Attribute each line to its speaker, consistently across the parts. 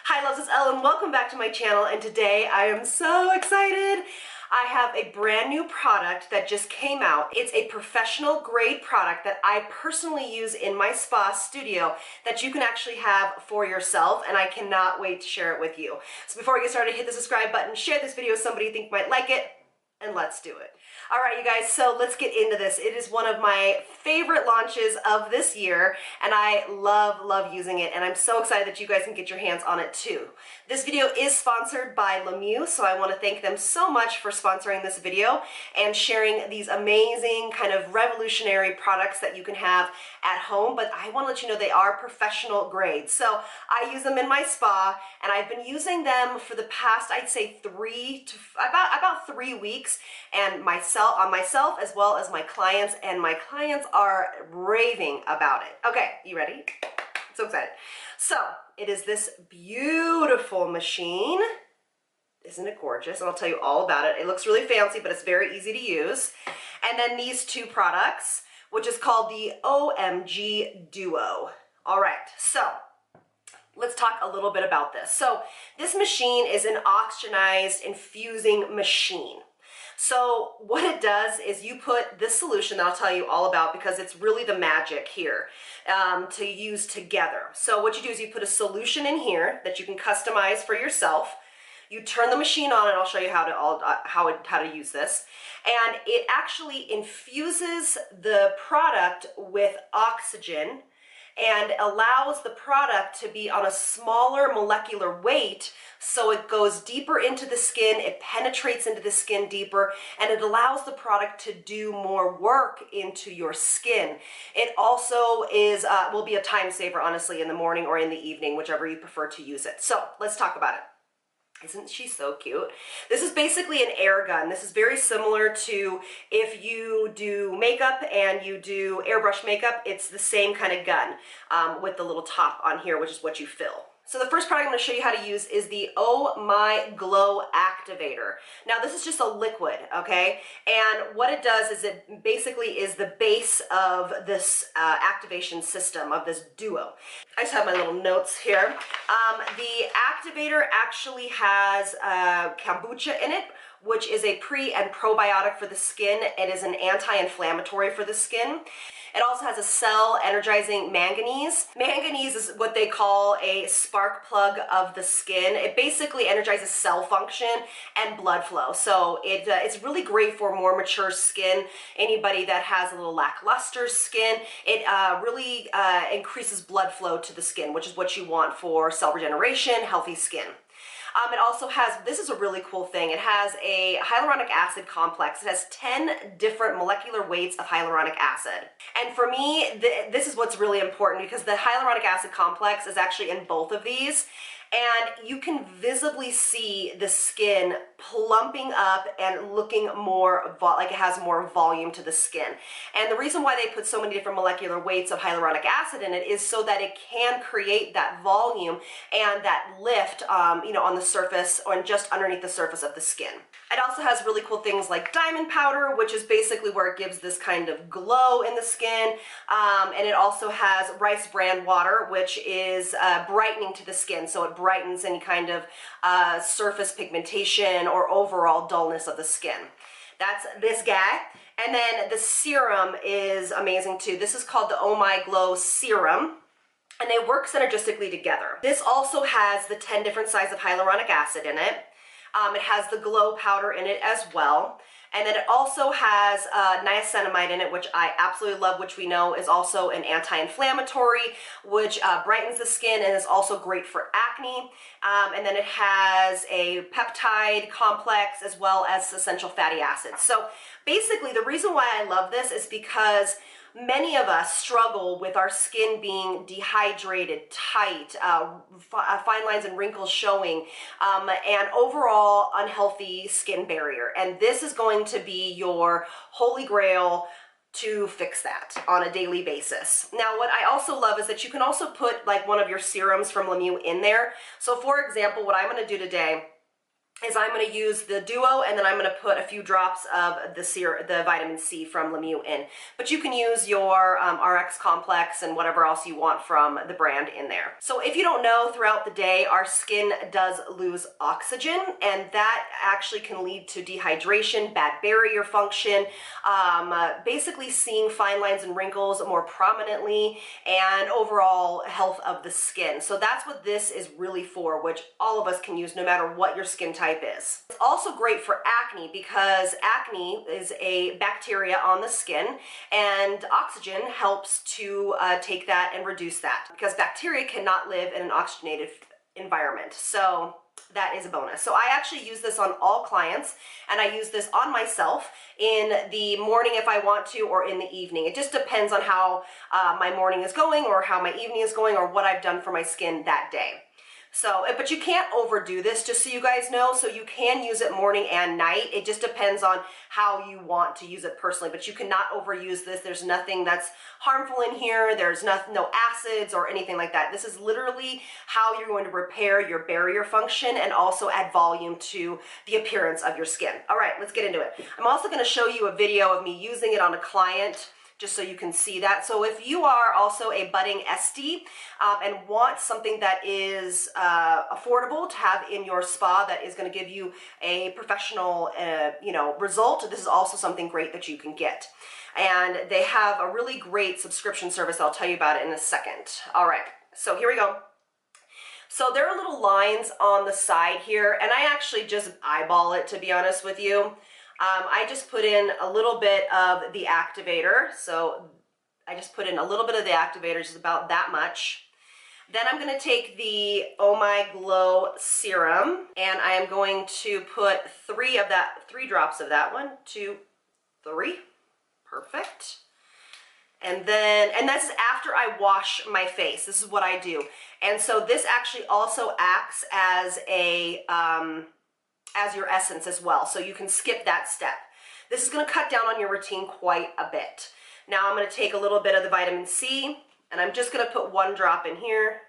Speaker 1: Hi loves, it's Elle and welcome back to my channel, and today I am so excited. I have a brand new product that just came out. It's a professional grade product that I personally use in my spa studio that you can actually have for yourself, and I cannot wait to share it with you. So before we get started, hit the subscribe button, share this video with somebody you think might like it, and let's do it. All right, you guys, so let's get into this. It is one of my favorite launches of this year, and I love using it, and I'm so excited that you guys can get your hands on it too. This video is sponsored by Mieux, so I want to thank them so much for sponsoring this video and sharing these amazing kind of revolutionary products that you can have at home, but I want to let you know they are professional grade. So I use them in my spa, and I've been using them for the past, I'd say about 3 weeks, and on myself as well as my clients, and my clients are raving about it. Okay, you ready? So excited. So it is this beautiful machine. Isn't it gorgeous? And I'll tell you all about it. It looks really fancy, but it's very easy to use. And then these two products, which is called the OMG Duo. All right, so let's talk a little bit about this. So this machine is an oxygenized infusing machine. So what it does is you put this solution that I'll tell you all about, because it's really the magic here to use together. So what you do is you put a solution in here that you can customize for yourself. You turn the machine on, and I'll show you how to use this. And it actually infuses the product with oxygen and allows the product to be on a smaller molecular weight, so it goes deeper into the skin, it penetrates into the skin deeper, and it allows the product to do more work into your skin. It also is will be a time saver, honestly, in the morning or in the evening, whichever you prefer to use it. So let's talk about it. Isn't she so cute? This is basically an air gun. This is very similar to if you do makeup and you do airbrush makeup. It's the same kind of gun with the little top on here, which is what you fill. So the first product I'm going to show you how to use is the Oh My Glow Activator. Now this is just a liquid, okay? And what it does is it basically is the base of this activation system, of this duo. I just have my little notes here. The activator actually has kombucha in it, which is a pre and probiotic for the skin. It is an anti-inflammatory for the skin. It also has a cell energizing manganese. Manganese is what they call a spark plug of the skin. It basically energizes cell function and blood flow. So it's really great for more mature skin, anybody that has a little lackluster skin. It really increases blood flow to the skin, which is what you want for cell regeneration, healthy skin. It also has, this is a really cool thing, it has a hyaluronic acid complex. It has 10 different molecular weights of hyaluronic acid. And for me, this is what's really important, because the hyaluronic acid complex is actually in both of these. And you can visibly see the skin plumping up and looking more like it has more volume to the skin. And the reason why they put so many different molecular weights of hyaluronic acid in it is so that it can create that volume and that lift, you know, on the surface or just underneath the surface of the skin. It also has really cool things like diamond powder, which is basically where it gives this kind of glow in the skin. And it also has rice bran water, which is brightening to the skin. So it brightens any kind of surface pigmentation or overall dullness of the skin. That's this guy. And then the serum is amazing too. This is called the Oh My Glow Serum, and they work synergistically together. This also has the 10 different sizes of hyaluronic acid in it. It has the glow powder in it as well. And then it also has niacinamide in it, which I absolutely love, which we know is also an anti-inflammatory, which brightens the skin and is also great for acne. And then it has a peptide complex as well as essential fatty acids. So basically the reason why I love this is because many of us struggle with our skin being dehydrated, tight, fine lines and wrinkles showing, and overall unhealthy skin barrier. And this is going to be your holy grail to fix that on a daily basis. Now, what I also love is that you can also put like one of your serums from Mieux in there. So for example, what I'm going to do today is I'm going to use the Duo, and then I'm going to put a few drops of the vitamin C from Mieux in. But you can use your RX complex and whatever else you want from the brand in there. So if you don't know, throughout the day, our skin does lose oxygen, and that actually can lead to dehydration, bad barrier function, basically seeing fine lines and wrinkles more prominently, and overall health of the skin. So that's what this is really for, which all of us can use no matter what your skin type is. It's also great for acne because acne is a bacteria on the skin, and oxygen helps to take that and reduce that, because bacteria cannot live in an oxygenated environment. So that is a bonus. So I actually use this on all clients, and I use this on myself in the morning if I want to, or in the evening. It just depends on how my morning is going, or how my evening is going, or what I've done for my skin that day. So, but you can't overdo this, just so you guys know. So you can use it morning and night. It just depends on how you want to use it personally, but you cannot overuse this. There's nothing that's harmful in here. There's no acids or anything like that. This is literally how you're going to repair your barrier function and also add volume to the appearance of your skin. All right, let's get into it. I'm also going to show you a video of me using it on a client, just so you can see that. So if you are also a budding SD and want something that is affordable to have in your spa that is going to give you a professional result, this is also something great that you can get. And they have a really great subscription service. I'll tell you about it in a second. All right, so here we go. So there are little lines on the side here, and I actually just eyeball it, to be honest with you. I just put in a little bit of the activator. So I just put in a little bit of the activator, just about that much. Then I'm going to take the Oh My Glow serum, and I am going to put three drops of that. 1, 2, 3. Perfect. And that's after I wash my face. This is what I do. And so this actually also acts as as your essence as well, so you can skip that step. This is going to cut down on your routine quite a bit. Now I'm going to take a little bit of the vitamin C, and I'm just going to put 1 drop in here.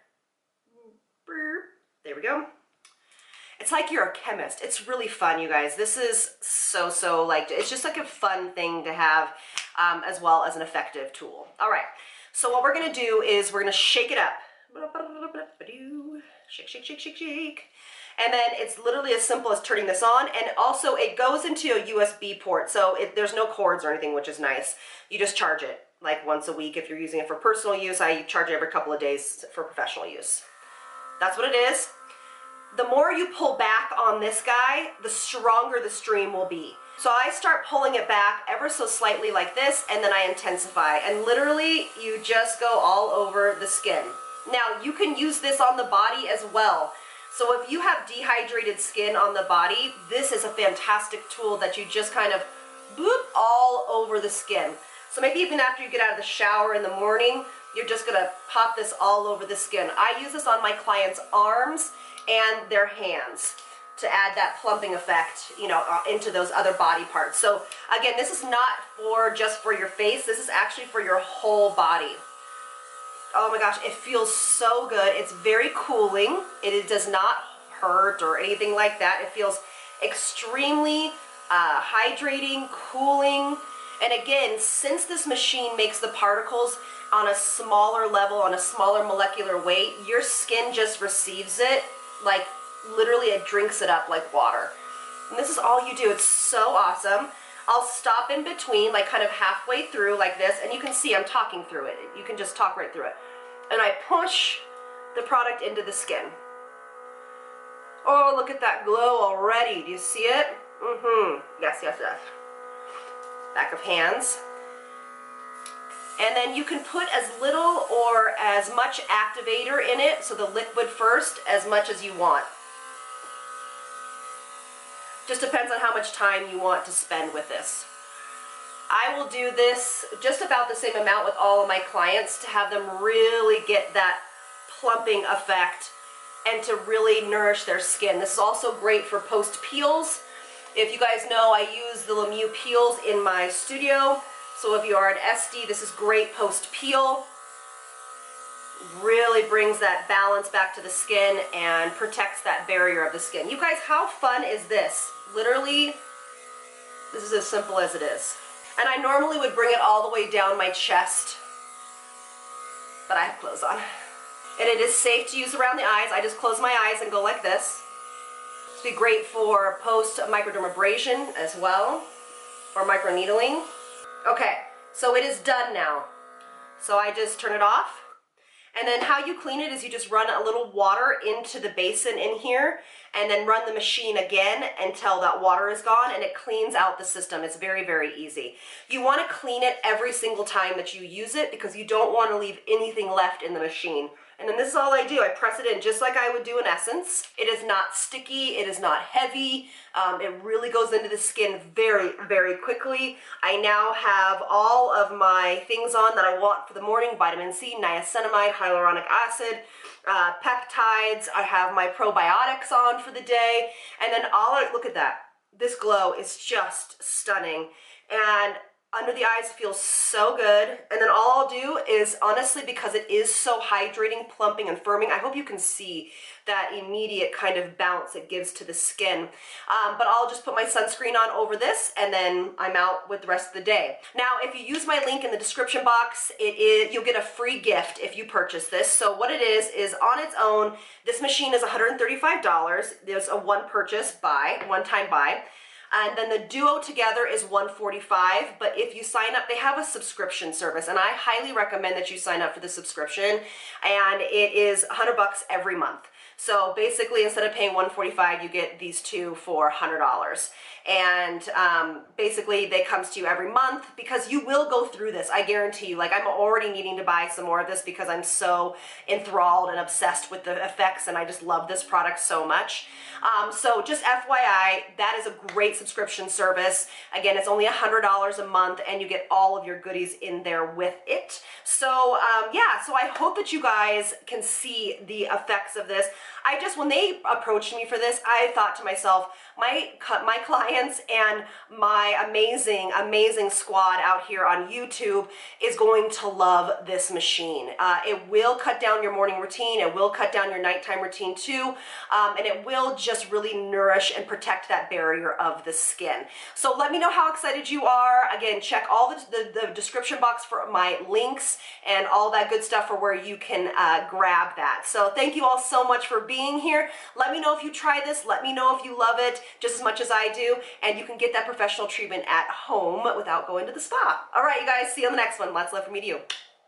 Speaker 1: There we go. It's like you're a chemist. It's really fun, you guys. This is so like, it's just like a fun thing to have, as well as an effective tool. All right, so what we're going to do is we're going to shake it up. Shake, shake, shake, shake, shake. And then it's literally as simple as turning this on, and also it goes into a USB port, so there's no cords or anything, which is nice. You just charge it like once a week if you're using it for personal use. I charge it every couple of days for professional use. That's what it is. The more you pull back on this guy, the stronger the stream will be. So I start pulling it back ever so slightly like this, and then I intensify, and literally you just go all over the skin. Now you can use this on the body as well. So if you have dehydrated skin on the body, this is a fantastic tool that you just kind of boop all over the skin. So maybe even after you get out of the shower in the morning, you're just gonna pop this all over the skin. I use this on my clients' arms and their hands to add that plumping effect, into those other body parts. So again, this is not just for your face. This is actually for your whole body. Oh my gosh, it feels so good. It's very cooling. It does not hurt or anything like that. It feels extremely hydrating, cooling. And again, since this machine makes the particles on a smaller level, on a smaller molecular weight, your skin just receives it like literally it drinks it up like water. And this is all you do. It's so awesome. I'll stop in between, like kind of halfway through like this, and you can see I'm talking through it. You can just talk right through it. And I push the product into the skin. Oh, look at that glow already. Do you see it? Yes, yes, yes. Back of hands. And then you can put as little or as much activator in it, so the liquid first, as much as you want. Just depends on how much time you want to spend with this. I will do this just about the same amount with all of my clients to have them really get that plumping effect and to really nourish their skin. This is also great for post peels. If you guys know, I use the Mieux peels in my studio. So if you are an SD, this is great post peel. Really brings that balance back to the skin and protects that barrier of the skin. You guys, how fun is this? Literally, this is as simple as it is. And I normally would bring it all the way down my chest, but I have clothes on. And it is safe to use around the eyes. I just close my eyes and go like this. This would be great for post-microdermabrasion as well, or microneedling. Okay, so it is done now. So I just turn it off. And then how you clean it is you just run a little water into the basin in here and then run the machine again until that water is gone, and it cleans out the system. It's very, very easy. You want to clean it every single time that you use it because you don't want to leave anything left in the machine. And then this is all I do. I press it in just like I would do an essence. It is not sticky. It is not heavy. It really goes into the skin very, very quickly. I now have all of my things on that I want for the morning. Vitamin C, niacinamide, hyaluronic acid, peptides. I have my probiotics on for the day. And then look at that. This glow is just stunning. And under the eyes feels so good. And then all I'll do is, honestly, because it is so hydrating, plumping, and firming, I hope you can see that immediate kind of bounce it gives to the skin. But I'll just put my sunscreen on over this, and then I'm out with the rest of the day. Now, if you use my link in the description box, you'll get a free gift if you purchase this. So what it is on its own, this machine is $135. There's a one-time buy. And then the duo together is $145, but if you sign up, they have a subscription service, and I highly recommend that you sign up for the subscription, and it is $100 every month. So basically, instead of paying $145, you get these two for $100. And basically, they come to you every month because you will go through this. I guarantee you. Like, I'm already needing to buy some more of this because I'm so enthralled and obsessed with the effects, and I just love this product so much. So just FYI, that is a great subscription service. Again, it's only $100 a month, and you get all of your goodies in there with it. So yeah, so I hope that you guys can see the effects of this. When they approached me for this, I thought to myself, my clients and my amazing, amazing squad out here on YouTube is going to love this machine. It will cut down your morning routine. It will cut down your nighttime routine too. And it will just really nourish and protect that barrier of the skin. So let me know how excited you are. Again, check all the description box for my links and all that good stuff for where you can grab that. So thank you all so much for being here. Let me know if you try this. Let me know if you love it just as much as I do, and you can get that professional treatment at home without going to the spa. All right, you guys, see you on the next one. Lots of love from me to you.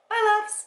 Speaker 1: Bye, loves.